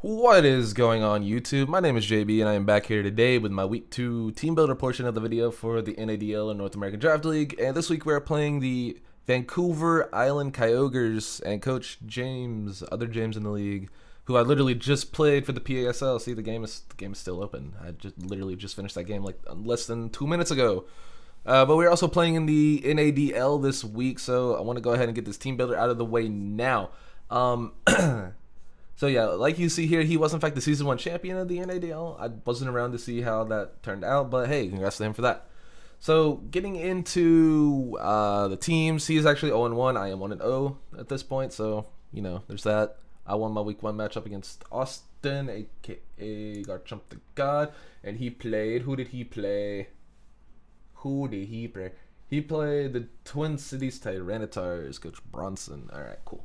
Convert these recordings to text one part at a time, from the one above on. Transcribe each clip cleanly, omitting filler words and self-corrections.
What is going on YouTube? My name is JB and I am back here today with my week 2 team builder portion of the video for the NADL or North American Draft League. And this week we're playing the Vancouver Island Kyogres and Coach James, other James in the league, who I literally just played for the PASL. See, the game is still open. I literally just finished that game like less than 2 minutes ago. But we're also playing in the NADL this week, so I want to go ahead and get this team builder out of the way now. So yeah, like you see here, he was in fact the Season 1 champion of the NADL. I wasn't around to see how that turned out, but hey, congrats to him for that. So getting into the teams, he is actually 0-1. I am 1-0 at this point, so, you know, there's that. I won my week 1 matchup against Austin, a.k.a. Garchump the God, and he played, who did he play? He played the Twin Cities Tyrannitars, Coach Bronson. Alright, cool.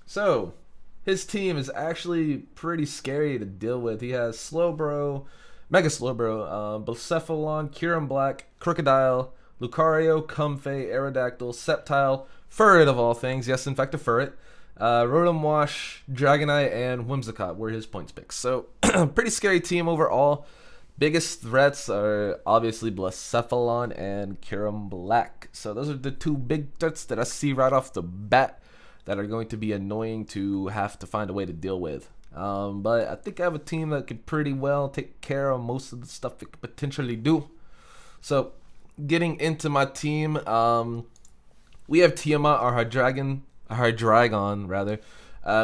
So his team is actually pretty scary to deal with. He has Slowbro, Mega Slowbro, Blacephalon, Kyurem Black, Crocodile, Lucario, Comfey, Aerodactyl, Sceptile, Furret of all things. Yes, in fact, a Furret. Rotom Wash, Dragonite, and Whimsicott were his points picks. So pretty scary team overall. Biggest threats are obviously Blacephalon and Kyurem Black. So those are the two big threats that I see right off the bat that are going to be annoying to have to find a way to deal with. But I think I have a team that could pretty well take care of most of the stuff it could potentially do. So getting into my team, we have Tiamat, our Hydreigon rather,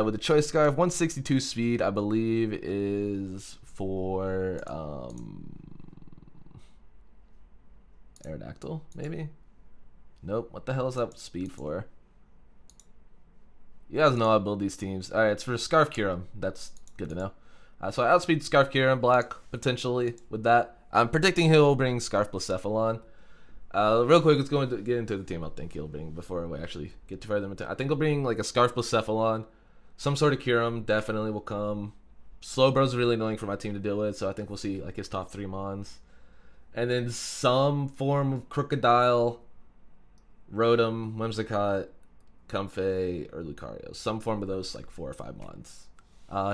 with a Choice Scarf, 162 speed, I believe is for Aerodactyl, maybe? Nope, what the hell is that speed for? You guys know I build these teams. Alright, it's for Scarf Kyurem. That's good to know. So I outspeed Scarf Kyurem Black, potentially, with that. I'm predicting he'll bring Scarf Blacephalon. Real quick, let's go into, get into the team I think he'll bring before we actually get too further into. I think he'll bring like a Scarf Blacephalon. Some sort of Kyurem definitely will come. Slowbro's really annoying for my team to deal with, so I think we'll see like his top 3 mons. And then some form of Crocodile, Rotom, Whimsicott, Comfey, or Lucario. Some form of those like 4 or 5 mons.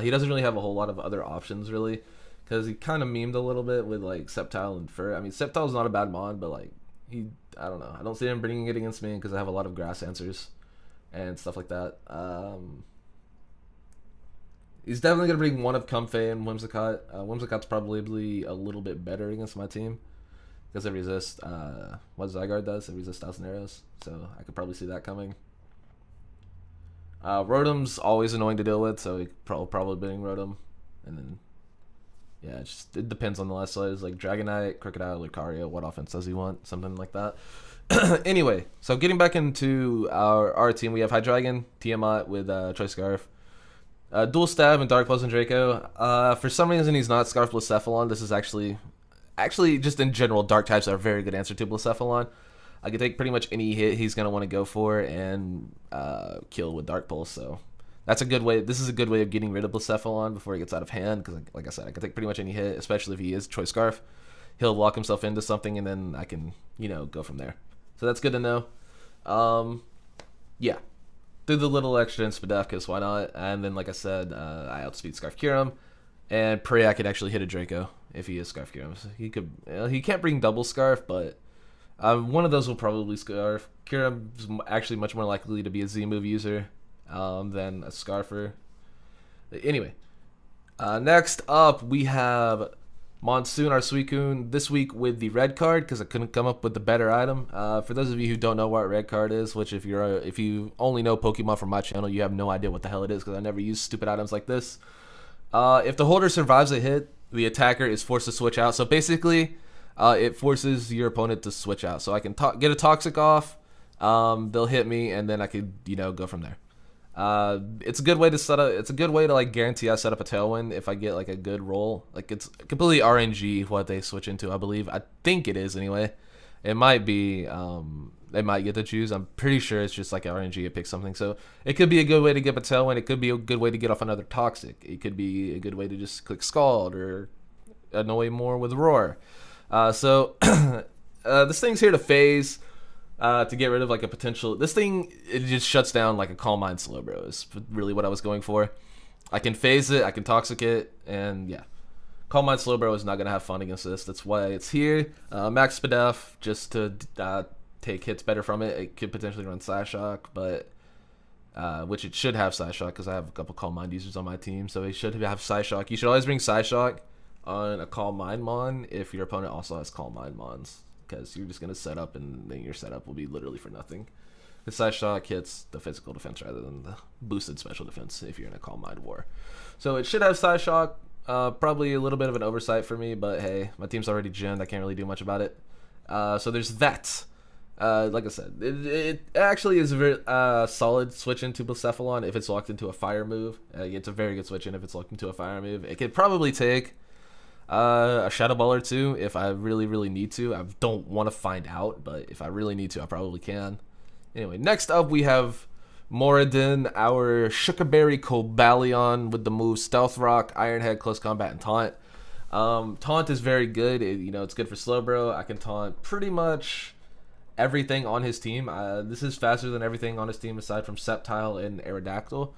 He doesn't really have a whole lot of other options really, because he kind of memed a little bit with like Sceptile and Fur. I mean, Sceptile's not a bad mon, but like I don't know. I don't see him bringing it against me because I have a lot of grass answers and stuff like that. He's definitely gonna bring one of Comfey and Whimsicott. Whimsicott's probably a little bit better against my team because it resists what Zygarde does. It resists 1,000 arrows, so I could probably see that coming. Rotom's always annoying to deal with, so he probably bring Rotom, and then yeah, it depends on the last slides, like Dragonite, Crocodile, Lucario. What offense does he want? Something like that. Anyway, so getting back into our team, we have Hydreigon, Tiamat with Choice Scarf, Dual Stab, and Dark Pulse and Draco. For some reason, he's not Scarf Blacephalon. This is actually just in general, Dark types are a very good answer to Blacephalon. I can take pretty much any hit he's going to want to go for and kill with Dark Pulse. So that's a good way. This is a good way of getting rid of Blacephalon before he gets out of hand. Because like I said, I can take pretty much any hit, especially if he is Choice Scarf. He'll lock himself into something and then I can, you know, go from there. So that's good to know. Yeah. Do the little extra in Spadef because why not? And then like I said, I outspeed Scarf Kyurem. And pray I could actually hit a Draco if he is Scarf Kyurem. So he could. He can't bring double Scarf, but one of those will probably Scarf. Kyurem's actually much more likely to be a Z-move user than a Scarfer. Anyway, next up we have Monsoon, our Suicune, this week with the red card because I couldn't come up with the better item. For those of you who don't know what red card is, which if you only know Pokemon from my channel, you have no idea what the hell it is because I never use stupid items like this. If the holder survives a hit, the attacker is forced to switch out. So basically, it forces your opponent to switch out. So I can get a Toxic off, they'll hit me, and then I could, you know, go from there. It's a good way to set up. It's a good way to like guarantee I set up a Tailwind if I get like a good roll. Like it's completely RNG what they switch into. I believe. I think it is anyway. It might be. They might get to choose. I'm pretty sure it's just like RNG. It picks something. So it could be a good way to get a Tailwind. It could be a good way to get off another Toxic. It could be a good way to just click Scald or annoy more with Roar. So this thing's here to phase. To get rid of like a potential. This thing, it just shuts down like a Calm Mind Slowbro is really what I was going for. I can phase it, I can toxic it, and yeah. Calm Mind Slowbro is not going to have fun against this. That's why it's here. Max Spadef, just to take hits better from it. It could potentially run Psyshock, but which it should have Psyshock because I have a couple Calm Mind users on my team, so it should have Psyshock. You should always bring Psyshock on a Calm Mind Mon if your opponent also has Calm Mind Mons, because you're just going to set up and then your setup will be literally for nothing. The Psyshock hits the physical defense rather than the boosted special defense if you're in a Calm Mind war. So it should have Psyshock. Probably a little bit of an oversight for me, but hey, my team's already ginned. I can't really do much about it. So there's that. Like I said, it actually is a very solid switch into Blacephalon if it's locked into a fire move. It's a very good switch in if it's locked into a fire move. It could probably take a Shadow Ball or two if I really need to. I don't want to find out, but if I really need to, I probably can. Anyway, next up we have Moradin, our Sugarberry Cobalion with the moves Stealth Rock, Iron Head, Close Combat, and Taunt. Taunt is very good. It's good for Slowbro. I can taunt pretty much everything on his team. This is faster than everything on his team aside from Sceptile and Aerodactyl,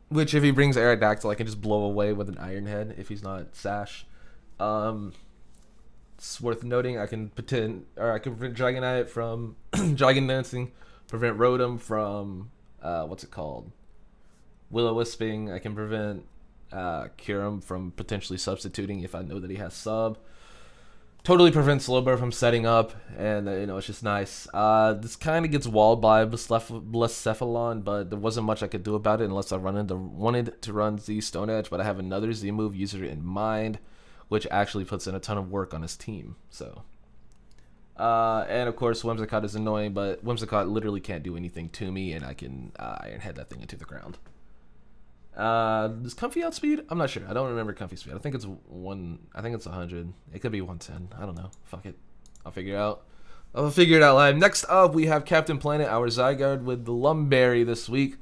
which if he brings Aerodactyl, I can just blow away with an Iron Head if he's not Sash. It's worth noting I can prevent Dragonite from Dragon Dancing, prevent Rotom from Will-O-Wisping. I can prevent Kyurem from potentially substituting if I know that he has sub. Totally prevents Slowbro from setting up, and it's just nice. This kind of gets walled by Blacephalon, but there wasn't much I could do about it unless I wanted to run Z Stone Edge, but I have another Z move user in mind, which actually puts in a ton of work on his team. So, and of course, Whimsicott is annoying, but Whimsicott literally can't do anything to me, and I can Iron Head that thing into the ground. Does Comfy outspeed? I'm not sure. I don't remember Comfy speed. I think it's 100. It could be 110. I don't know. Fuck it. I'll figure it out. I'll figure it out live. Next up, we have Captain Planet, our Zygarde with the Lumberry this week.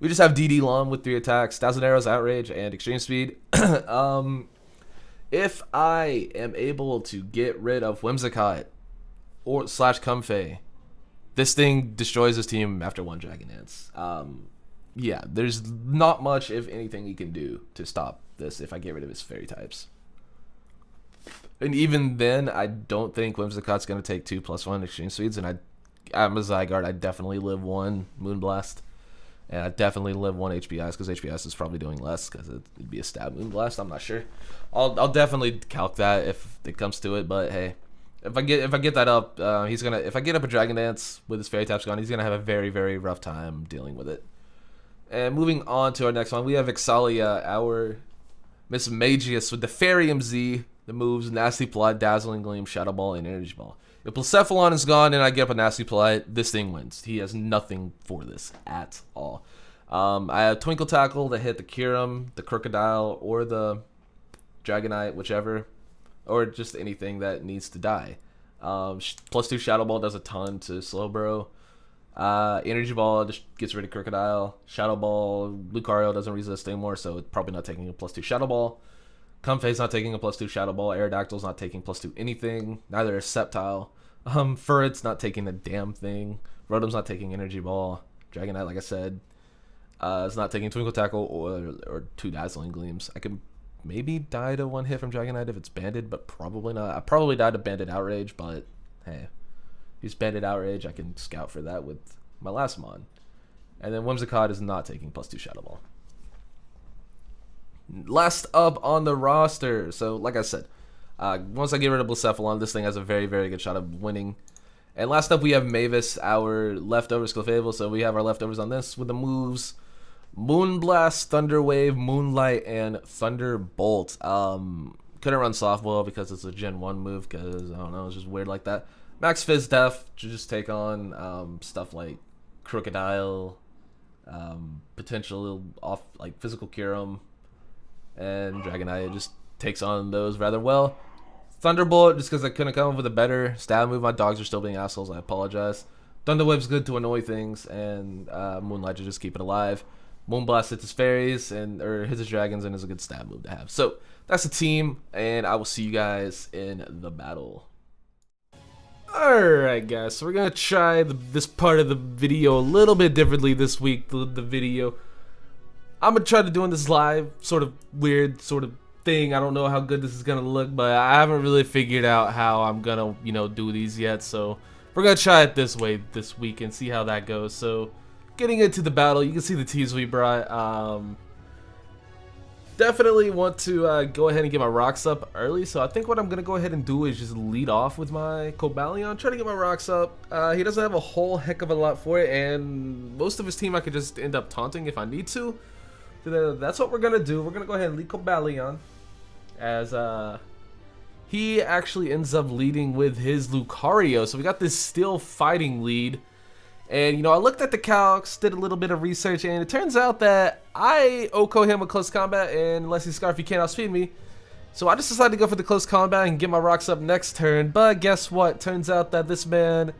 We just have DD Lum with 3 attacks, 1,000 Arrows, Outrage, and Extreme Speed. If I am able to get rid of Whimsicott or / Comfey, this thing destroys his team after 1 Dragon Dance. Yeah, there's not much, if anything, he can do to stop this if I get rid of his fairy types. And even then, I don't think Whimsicott's going to take 2+1 Extreme Speeds, and I'm a Zygarde. I definitely live 1 Moonblast, and I definitely live 1 HPS, because HPS is probably doing less, because it'd be a stab Moonblast. I'm not sure. I'll definitely calc that if it comes to it, but hey. If I get that up, if I get up a Dragon Dance with his fairy types gone, he's gonna have a very rough time dealing with it. And moving on to our next one, we have Exalia, our Miss Magius with the Fairy Z, the moves Nasty Plot, Dazzling Gleam, Shadow Ball, and Energy Ball. If Blacephalon is gone and I get up a Nasty Plot, this thing wins. He has nothing for this at all. I have Twinkle Tackle to hit the Kyurem, the Crocodile, or the Dragonite, whichever, or just anything that needs to die. +2 Shadow Ball does a ton to Slowbro. Energy Ball just gets rid of Crocodile. Shadow Ball, Lucario doesn't resist anymore, so it's probably not taking a +2 Shadow Ball. Comfey's not taking a +2 Shadow Ball. Aerodactyl's not taking +2 anything. Neither is Sceptile. Furret's not taking a damn thing. Rotom's not taking Energy Ball. Dragonite, like I said, is not taking Twinkle Tackle or 2 Dazzling Gleams. I could maybe die to 1 hit from Dragonite if it's banded, but probably not. I probably died to banded Outrage, but hey. He's banded Outrage, I can scout for that with my last mon. And then Whimsicott is not taking +2 Shadow Ball. Last up on the roster. So, like I said, once I get rid of Blacephalon, this thing has a very good shot of winning. And last up, we have Mavis, our leftovers Clefable. So we have our leftovers on this with the moves Moonblast, Thunderwave, Moonlight, and Thunderbolt. Couldn't run Softball because it's a Gen 1 move because, I don't know, it's just weird like that. Max Fizz Def to just take on stuff like Crocodile, potential off like Physical Kyurem, and Dragonite. It just takes on those rather well. Thunderbolt, just because I couldn't come up with a better stab move. My dogs are still being assholes. I apologize. Thunderwave's good to annoy things, and Moonlight to just keep it alive. Moonblast hits his fairies or hits his dragons, and is a good stab move to have. So that's the team, and I will see you guys in the battle. Alright guys, so we're going to try this part of the video a little bit differently this week. The video I'm gonna try to doing this live, sort of weird, sort of thing. I don't know how good this is gonna look, but I haven't really figured out how I'm gonna, you know, do these yet. So we're gonna try it this way this week and see how that goes. So getting into the battle, you can see the teas we brought. Definitely want to go ahead and get my rocks up early. So I think what I'm gonna go ahead and do is just lead off with my Cobalion, try to get my rocks up. He doesn't have a whole heck of a lot for it, and most of his team I could just end up taunting if I need to. So that's what we're gonna do. We're gonna go ahead and lead Cobalion, as he actually ends up leading with his Lucario. So we got this still fighting lead. And, you know, I looked at the calcs, did a little bit of research, and it turns out that I OHKO him with close combat, and unless he's Scarf, he can't outspeed me. So I just decided to go for the close combat and get my rocks up next turn. But guess what? Turns out that this man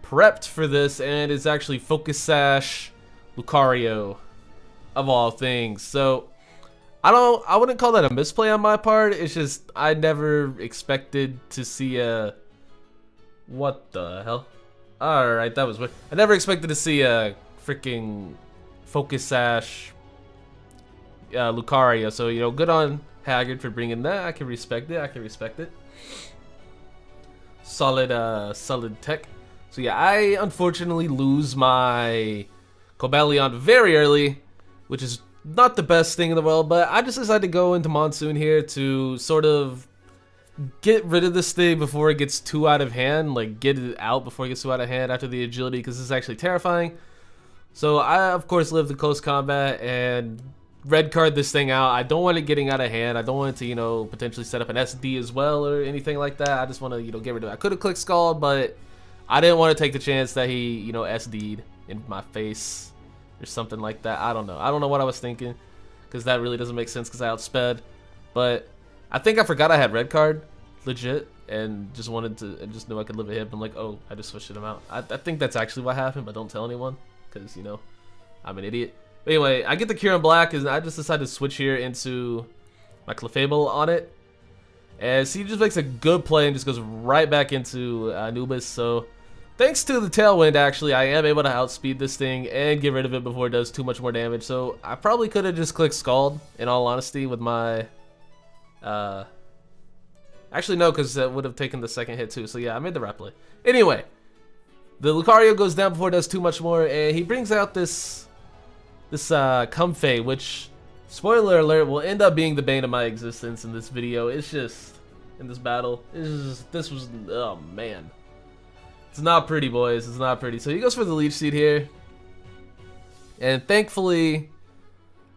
prepped for this and is actually Focus Sash Lucario, of all things. So I wouldn't call that a misplay on my part. It's just I never expected to see a... What the hell? Alright, that was weird. I never expected to see a freaking Focus Sash Lucario. So, you know, good on Haggard for bringing that. I can respect it. I can respect it. Solid tech. So, yeah, I unfortunately lose my Cobalion very early, which is not the best thing in the world. But I just decided to go into Monsoon here to sort of get rid of this thing before it gets too out of hand, like get it out before it gets too out of hand after the agility, because this is actually terrifying. So I of course live the close combat and red card this thing out. I don't want it getting out of hand. I don't want it to, you know, potentially set up an SD as well or anything like that. I just want to, you know, get rid of it. I could have clicked Scald, but I didn't want to take the chance that he, you know, SD'd in my face or something like that. I don't know what I was thinking, because that really doesn't make sense because I outsped. But I think I forgot I had red card, legit, and just wanted to, and just knew I could live a hit. I'm like, oh, I just switched him out. I think that's actually what happened, but don't tell anyone, because, you know, I'm an idiot. But anyway, I get the Kyogre black, and I just decided to switch here into my Clefable on it. And so he just makes a good play and just goes right back into Anubis. So thanks to the Tailwind, actually, I am able to outspeed this thing and get rid of it before it does too much more damage. So I probably could have just clicked Scald, in all honesty, with my... actually no, because that would have taken the second hit too. So yeah, I made the right play. Anyway, the Lucario goes down before it does too much more, and he brings out this Comfey, which, spoiler alert, will end up being the bane of my existence in this video. It's just, in this battle, it's just, this was, oh man, it's not pretty, boys. It's not pretty. So he goes for the Leech Seed here, and thankfully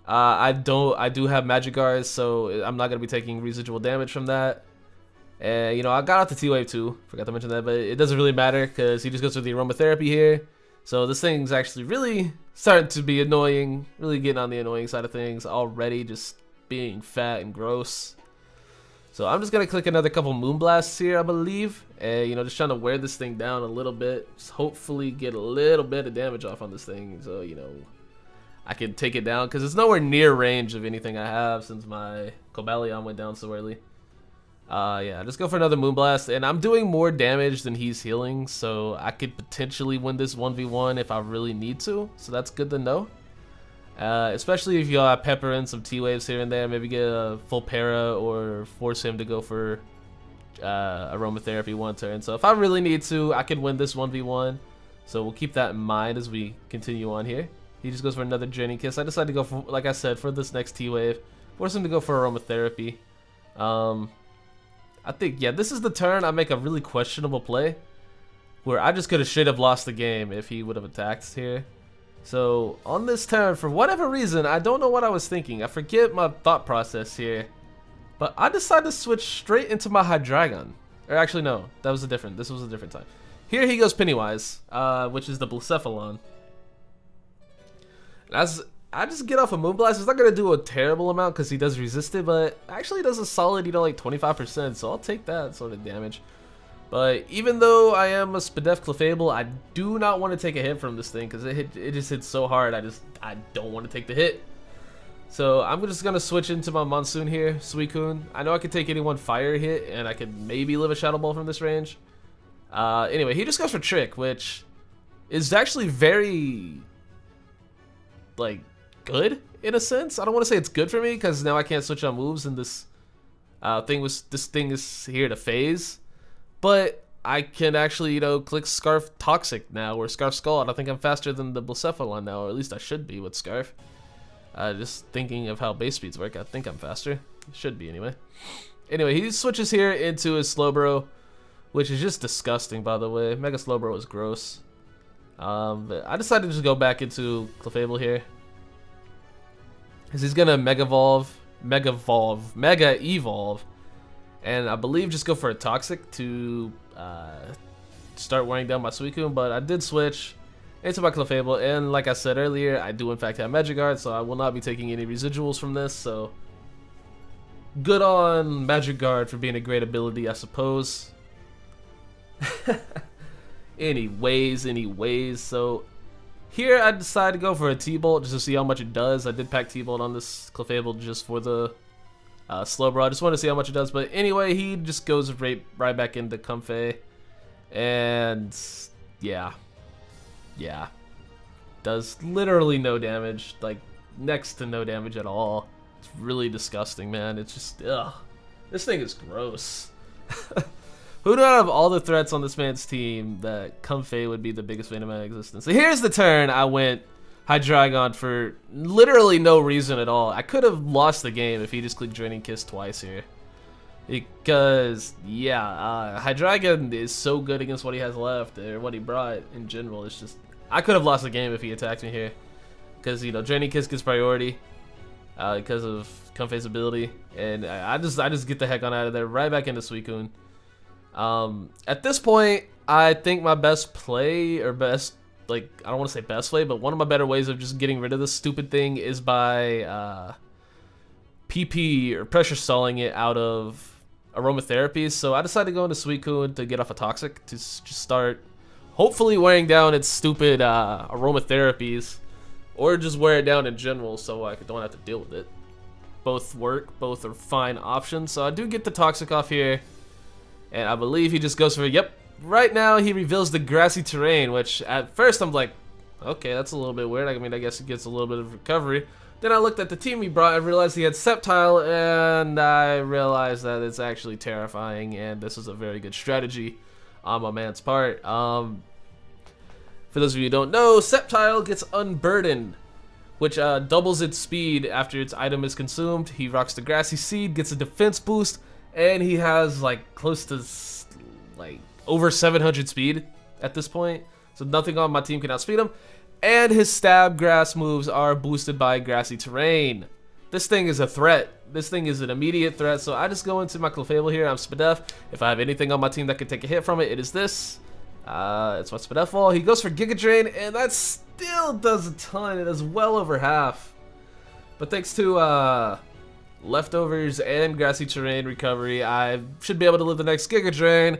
I do have Magigars, so I'm not gonna be taking residual damage from that. And, you know, I got out the T-Wave too, forgot to mention that, but it doesn't really matter because he just goes through the aromatherapy here. So this thing's actually really starting to be annoying, really getting on the annoying side of things already, just being fat and gross. So I'm just gonna click another couple Moonblasts here, I believe, and, you know, just trying to wear this thing down a little bit, just hopefully get a little bit of damage off on this thing, so, you know, I can take it down, because it's nowhere near range of anything I have since my Cobalion went down so early. Yeah, just go for another Moonblast, and I'm doing more damage than he's healing, so I could potentially win this 1v1 if I really need to, so that's good to know. Especially if you pepper in some T-Waves here and there, maybe get a full para or force him to go for aromatherapy one turn. So if I really need to, I can win this 1v1, so we'll keep that in mind as we continue on here. He just goes for another Journey Kiss. I decided to go for, like I said, for this next T-Wave, force him to go for aromatherapy. I think, yeah, this is the turn I make a really questionable play, where I just could have straight up lost the game if he would have attacked here. So on this turn, for whatever reason, I don't know what I was thinking. I forget my thought process here, but I decided to switch straight into my Hydreigon. Or actually, no, this was a different time. Here he goes Pennywise, which is the Blacephalon. As I just get off a Moonblast, it's not going to do a terrible amount because he does resist it, but actually does a solid, you know, like 25%, so I'll take that sort of damage. But even though I am a Spadef Clefable, I do not want to take a hit from this thing because it just hits so hard. I don't want to take the hit. So I'm just going to switch into my Monsoon here, Suicune. I know I can take any one fire hit, and I could maybe live a Shadow Ball from this range. Anyway, he just goes for Trick, which is actually very, like, good in a sense. I don't want to say it's good for me because now I can't switch on moves, and this thing is here to phase. But I can actually, you know, click Scarf Toxic now, or Scarf Scald. I think I'm faster than the Blacephalon now, or at least I should be with Scarf. Just thinking of how base speeds work, I think I'm faster. Should be anyway. Anyway, he switches here into his Slowbro, which is just disgusting, by the way. Mega Slowbro is gross. But I decided to just go back into Clefable here, because he's gonna Mega Evolve, and I believe just go for a Toxic to start wearing down my Suicune. But I did switch into my Clefable, and like I said earlier, I do in fact have Magic Guard, so I will not be taking any residuals from this. So good on Magic Guard for being a great ability, I suppose. Anyways, so here I decided to go for a T-Bolt just to see how much it does. I did pack T-Bolt on this Clefable just for the Slowbro. I just want to see how much it does. But anyway, he just goes right back into Comfey, and yeah, does literally no damage, like next to no damage at all. It's really disgusting, man. It's just, ugh, this thing is gross. Who knew out of all the threats on this man's team that Comfey would be the biggest vein of my existence? So here's the turn I went Hydreigon for literally no reason at all. I could have lost the game if he just clicked Draining Kiss twice here. Because, yeah, Hydreigon is so good against what he has left, or what he brought in general. It's just, I could have lost the game if he attacked me here. Because, you know, Draining Kiss gets priority because of Comfey's ability. And I just get the heck on out of there, right back into Suicune. At this point, I think my best play, or best, like, I don't want to say best play, but one of my better ways of just getting rid of this stupid thing is by PP, or pressure stalling it out of aromatherapies. So I decided to go into Suicune to get off a Toxic, to just start hopefully wearing down its stupid aromatherapies, or just wear it down in general so I don't have to deal with it. Both work, both are fine options. So I do get the Toxic off here. And I believe he just goes for, yep, right now he reveals the Grassy Terrain, which at first I'm like, okay, that's a little bit weird. I mean, I guess it gets a little bit of recovery. Then I looked at the team he brought and realized he had Sceptile, and I realized that it's actually terrifying, and this is a very good strategy on my man's part. For those of you who don't know, Sceptile gets Unburdened, which doubles its speed after its item is consumed. He rocks the Grassy Seed, gets a defense boost, and he has like close to like over 700 speed at this point. So nothing on my team can outspeed him. And his stab grass moves are boosted by Grassy Terrain. This thing is a threat. This thing is an immediate threat. So I just go into my Clefable here. I'm Spadef. If I have anything on my team that could take a hit from it, it is this. It's my Spadef Ball. He goes for Giga Drain, and that still does a ton. It does well over half. But thanks to Leftovers and Grassy Terrain recovery, I should be able to live the next Giga Drain,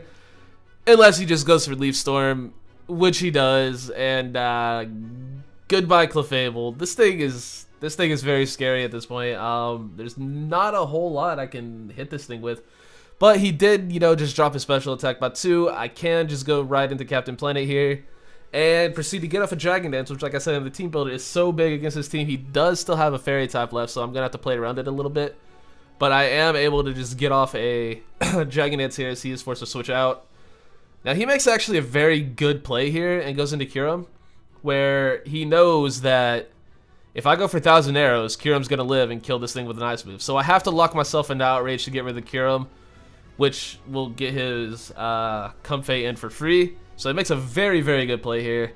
unless he just goes for Leaf Storm, which he does. And goodbye Clefable. This thing is very scary at this point. There's not a whole lot I can hit this thing with, but he did, you know, just drop his special attack by 2. I can just go right into Captain Planet here and proceed to get off a Dragon Dance, which, like I said, in the team builder is so big against his team. He does still have a Fairy type left, so I'm gonna have to play around it a little bit. But I am able to just get off a Dragon Dance here as he is forced to switch out. Now he makes actually a very good play here and goes into Kyurem, where he knows that if I go for 1,000 arrows, Kyurem's gonna live and kill this thing with an ice move. So I have to lock myself into Outrage to get rid of the Kyurem, which will get his Comfey in for free. So it makes a very, very good play here,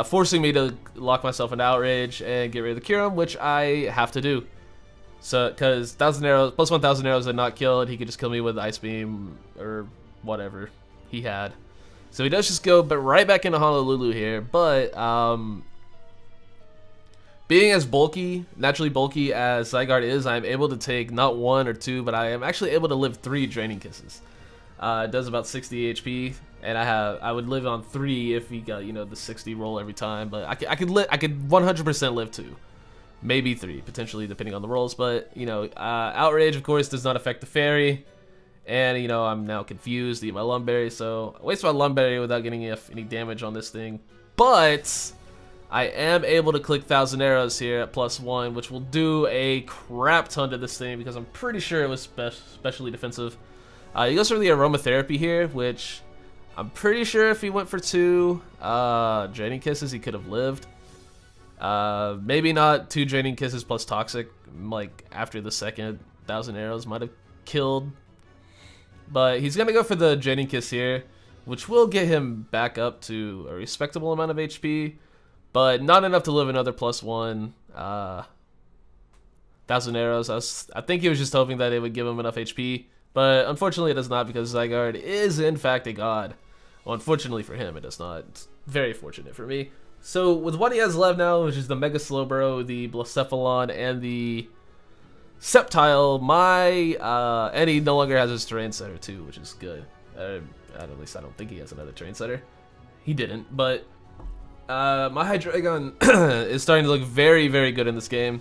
forcing me to lock myself into Outrage and get rid of the Kyurem, which I have to do. So, because 1,000 arrows, plus 1,000 arrows and not kill it, he could just kill me with Ice Beam or whatever he had. So he does just go but right back into Honolulu here. But being as bulky, naturally bulky as Zygarde is, I'm able to take not 1 or 2, but I am actually able to live 3 Draining Kisses. It does about 60 HP, and I would live on 3 if he got, you know, the 60 roll every time. But I could 100% live 2, maybe 3 potentially depending on the rolls. But you know, Outrage of course does not affect the Fairy, and you know I'm now confused to eat my Lumberry, so I waste my Lumberry without getting any damage on this thing. But I am able to click 1,000 arrows here at +1, which will do a crap ton to this thing because I'm pretty sure it was specially defensive. He goes for the aromatherapy here, which I'm pretty sure if he went for 2 draining kisses, he could have lived. Maybe not 2 draining kisses plus toxic, like after the second 1,000 arrows might have killed. But he's gonna go for the draining kiss here, which will get him back up to a respectable amount of HP, but not enough to live another +1 1,000 arrows. I think he was just hoping that it would give him enough HP, but unfortunately it does not because Zygarde is in fact a god. Well, unfortunately for him, it does not. It's very fortunate for me. So with what he has left now, which is the Mega Slowbro, the Blacephalon, and the Sceptile, and he no longer has his Terrain Setter too, which is good. At least I don't think he has another Terrain Setter. He didn't, but my Hydreigon is starting to look very, very good in this game.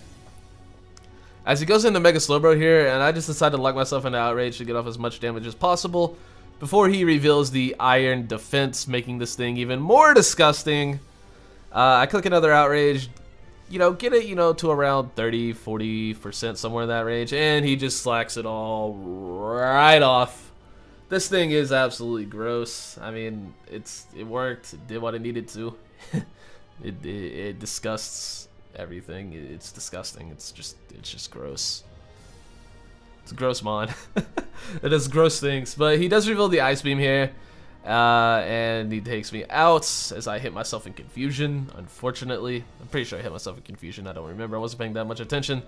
As he goes into Mega Slowbro here, and I just decided to lock myself into Outrage to get off as much damage as possible before he reveals the Iron Defense, making this thing even more disgusting. I click another Outrage, get it, to around 30-40%, somewhere in that range, and he just slacks it all right off. This thing is absolutely gross. I mean, it worked, it did what it needed to. it disgusts everything. It's disgusting. It's just gross. It's a gross mon. It does gross things, but he does reveal the Ice Beam here. And he takes me out as I hit myself in confusion, unfortunately. I'm pretty sure I hit myself in confusion. I don't remember. I wasn't paying that much attention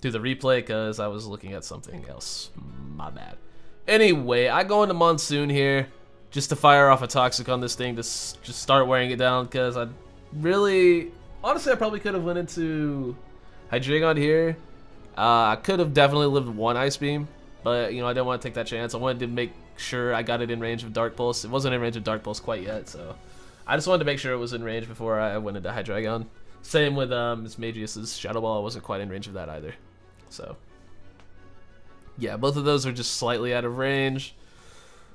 to the replay because I was looking at something else. My bad. Anyway, I go into Monsoon here just to fire off a Toxic on this thing to just start wearing it down because I really... Honestly, I probably could have went into Hydreigon here. I could have definitely lived 1 Ice Beam, but, I didn't want to take that chance. I wanted to make sure I got it in range of Dark Pulse. It wasn't in range of Dark Pulse quite yet, so I just wanted to make sure it was in range before I went into Hydreigon. Same with Mismagius's Shadow Ball. I wasn't quite in range of that either. So, yeah, both of those are just slightly out of range.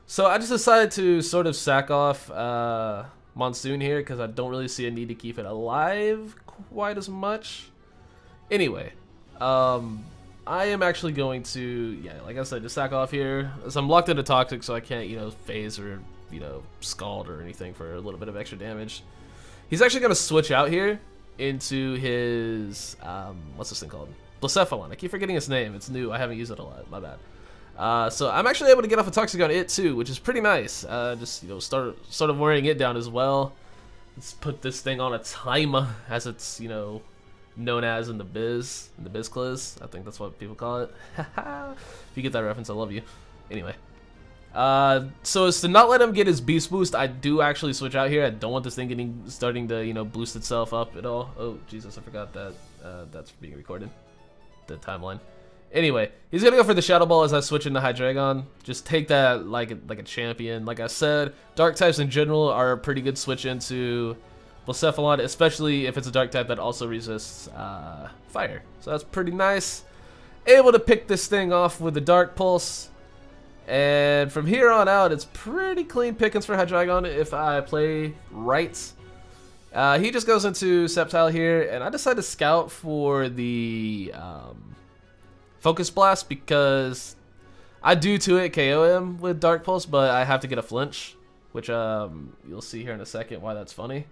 So I just decided to sort of sack off Monsoon here because I don't really see a need to keep it alive quite as much. Anyway, I am actually going to, like I said, just sack off here. So I'm locked into Toxic, so I can't, phase or, scald or anything for a little bit of extra damage. He's actually going to switch out here into his, what's this thing called? Blacephalon. I keep forgetting its name. It's new. I haven't used it a lot. My bad. So I'm actually able to get off a Toxic on it too, which is pretty nice. Just, start sort of wearing it down as well. Let's put this thing on a timer, as it's, known as in the biz cliz. I think that's what people call it. If you get that reference, I love you. Anyway, so as to not let him get his beast boost, I do actually switch out here. I don't want this thing starting to boost itself up at all. Oh Jesus, I forgot that that's being recorded, the timeline. Anyway, he's gonna go for the Shadow Ball as I switch into Hydreigon. Just take that like a champion. Like I said, dark types in general are a pretty good switch into Blacephalon, especially if it's a dark type that also resists fire. So that's pretty nice. Able to pick this thing off with the Dark Pulse. And from here on out, it's pretty clean pickings for Hydreigon if I play right. He just goes into Sceptile here, and I decide to scout for the Focus Blast because I do 2-hit KO him with Dark Pulse, but I have to get a flinch, which you'll see here in a second why that's funny.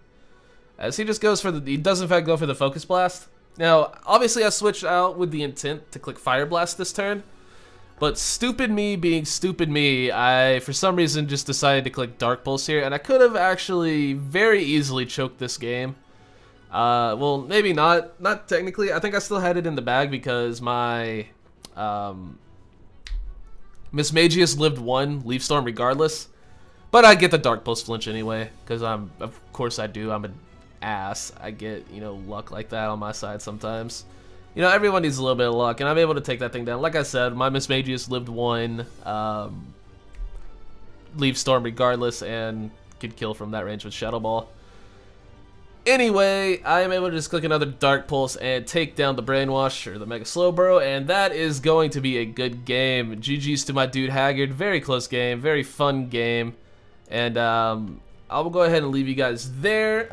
As he just goes for he does in fact go for the Focus Blast. Now, obviously I switched out with the intent to click Fire Blast this turn, but stupid me being stupid me, I for some reason just decided to click Dark Pulse here, and I could have actually very easily choked this game. Well, maybe not technically. I think I still had it in the bag because my Mismagius lived 1 Leaf Storm regardless, but I get the Dark Pulse flinch anyway because of course I do. I'm an ass. I get luck like that on my side sometimes. Everyone needs a little bit of luck, and I'm able to take that thing down. Like I said, my Mismagius lived 1 Leaf Storm regardless and could kill from that range with Shadow Ball. Anyway, I am able to just click another Dark Pulse and take down the Brainwash, or the Mega Slowbro, and that is going to be a good game. GG's to my dude Haggard. Very close game, very fun game. And I will go ahead and leave you guys there.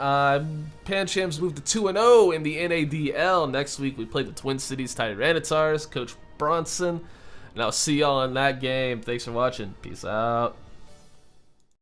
Panchams moved to 2-0 in the NADL. Next week we play the Twin Cities Tyrannotars, Coach Bronson. And I'll see y'all in that game. Thanks for watching. Peace out.